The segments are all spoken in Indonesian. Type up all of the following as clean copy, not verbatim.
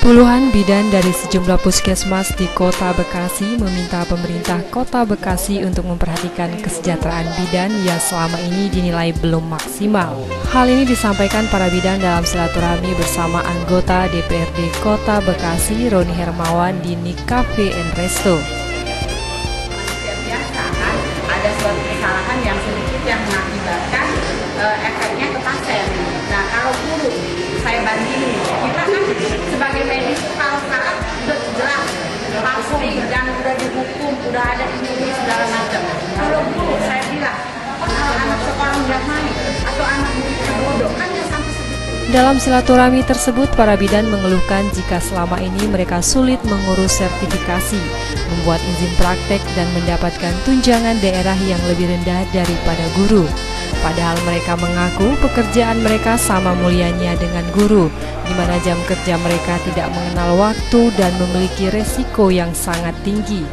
Puluhan bidan dari sejumlah puskesmas di Kota Bekasi meminta pemerintah Kota Bekasi untuk memperhatikan kesejahteraan bidan yang selama ini dinilai belum maksimal. Hal ini disampaikan para bidan dalam silaturahmi bersama anggota DPRD Kota Bekasi Roni Hermawan di Nik Cafe and Resto. Ada suatu kesalahan yang sedikit yang mengakibatkan efeknya ke pasien. Nah, kalau guru saya bandingin, kita kan sebagai medis kalau salah udah jelas pasti dan udah dihukum, udah ada ini segala macam. Kalau guru saya bilang, kalau anak sekolah nggak main atau anak bodoh kan nggak sampai segitu. Dalam silaturahmi tersebut, para bidan mengeluhkan jika selama ini mereka sulit mengurus sertifikasi, membuat izin praktek dan mendapatkan tunjangan daerah yang lebih rendah daripada guru. Padahal mereka mengaku pekerjaan mereka sama mulianya dengan guru, di mana jam kerja mereka tidak mengenal waktu dan memiliki resiko yang sangat tinggi.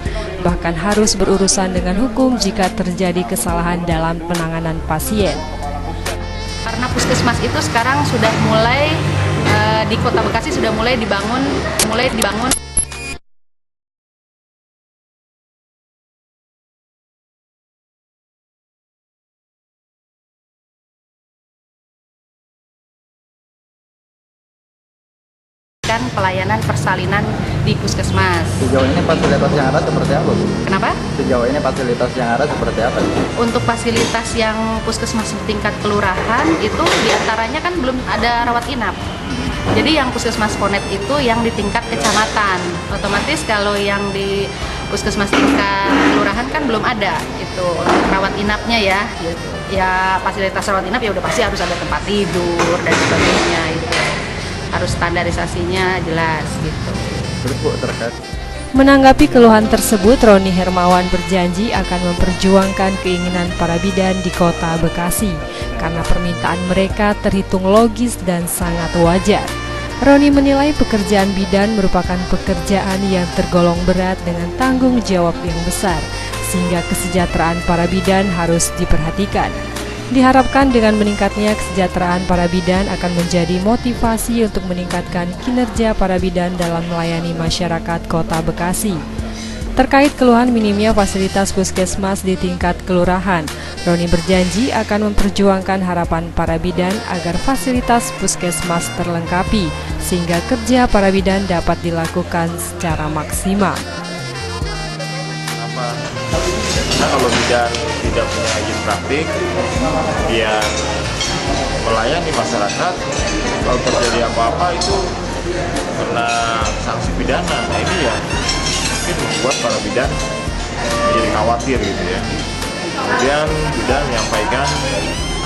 Bahkan harus berurusan dengan hukum jika terjadi kesalahan dalam penanganan pasien. Karena puskesmas itu sekarang sudah mulai di Kota Bekasi sudah mulai dibangun pelayanan persalinan di puskesmas. Sejauh ini fasilitas yang ada seperti apa, Bu? Kenapa? Sejauh ini fasilitas yang ada seperti apa? Untuk fasilitas yang puskesmas tingkat kelurahan itu diantaranya kan belum ada rawat inap. Jadi yang puskesmas Ponet itu yang di tingkat kecamatan. Otomatis kalau yang di puskesmas tingkat kelurahan kan belum ada itu rawat inapnya ya. Ya fasilitas rawat inap ya udah pasti harus ada tempat tidur dan sebagainya itu. Harus standarisasinya jelas gitu. Terus Bu, terkait Menanggapi keluhan tersebut, Roni Hermawan berjanji akan memperjuangkan keinginan para bidan di Kota Bekasi karena permintaan mereka terhitung logis dan sangat wajar. Roni menilai pekerjaan bidan merupakan pekerjaan yang tergolong berat dengan tanggung jawab yang besar, sehingga kesejahteraan para bidan harus diperhatikan. Diharapkan dengan meningkatnya kesejahteraan para bidan akan menjadi motivasi untuk meningkatkan kinerja para bidan dalam melayani masyarakat Kota Bekasi. Terkait keluhan minimnya fasilitas puskesmas di tingkat kelurahan, Roni berjanji akan memperjuangkan harapan para bidan agar fasilitas puskesmas terlengkapi, sehingga kerja para bidan dapat dilakukan secara maksimal. Karena kalau bidan tidak punya izin praktik, dia melayani masyarakat, kalau terjadi apa-apa itu kena sanksi pidana. Nah ini ya mungkin membuat para bidan menjadi khawatir gitu ya. Kemudian bidan menyampaikan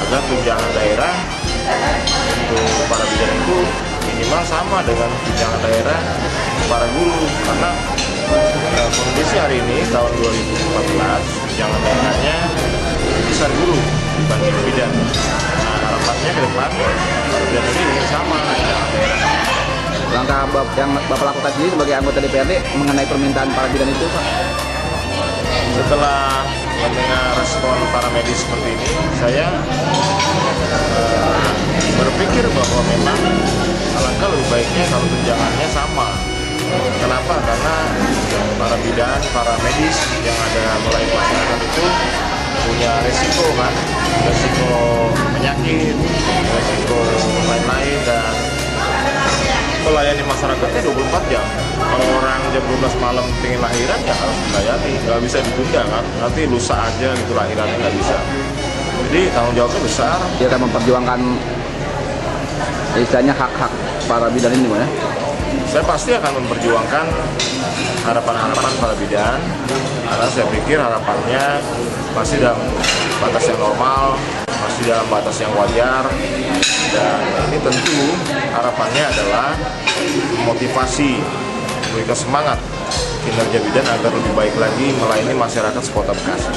agar tunjangan daerah untuk para bidan itu minimal sama dengan tunjangan daerah para guru, karena kondisi hari ini tahun 2014 tunjangan daerahnya besar guru dibanding bidan. Nah harapannya ke depan para bidan ini ingin sama tunjangan daerah. langkah yang Bapak lakukan sendiri sebagai anggota DPRD mengenai permintaan para bidan itu, Pak? Setelah mendengar respon para medis seperti ini, saya berpikir bahwa memang alangkah lebih baiknya kalau tunjangannya sama. Kenapa? Karena para bidan, para medis yang ada melayani masyarakat itu punya resiko kan, resiko penyakit, resiko lain-lain, dan melayani masyarakatnya 24 jam. Kalau orang jam 12 malam pengen lahiran ya harus dilayani, nggak bisa ditunda kan, nanti lusa aja gitu lahirannya nggak bisa. Jadi tanggung jawabnya besar. Dia akan memperjuangkan istilahnya hak-hak para bidan ini, Pak ya? Saya pasti akan memperjuangkan harapan-harapan para bidan, karena saya pikir harapannya masih dalam batas yang normal, masih dalam batas yang wajar, dan ini tentu harapannya adalah motivasi, memberikan semangat kinerja bidan agar lebih baik lagi melayani masyarakat Kota Bekasi.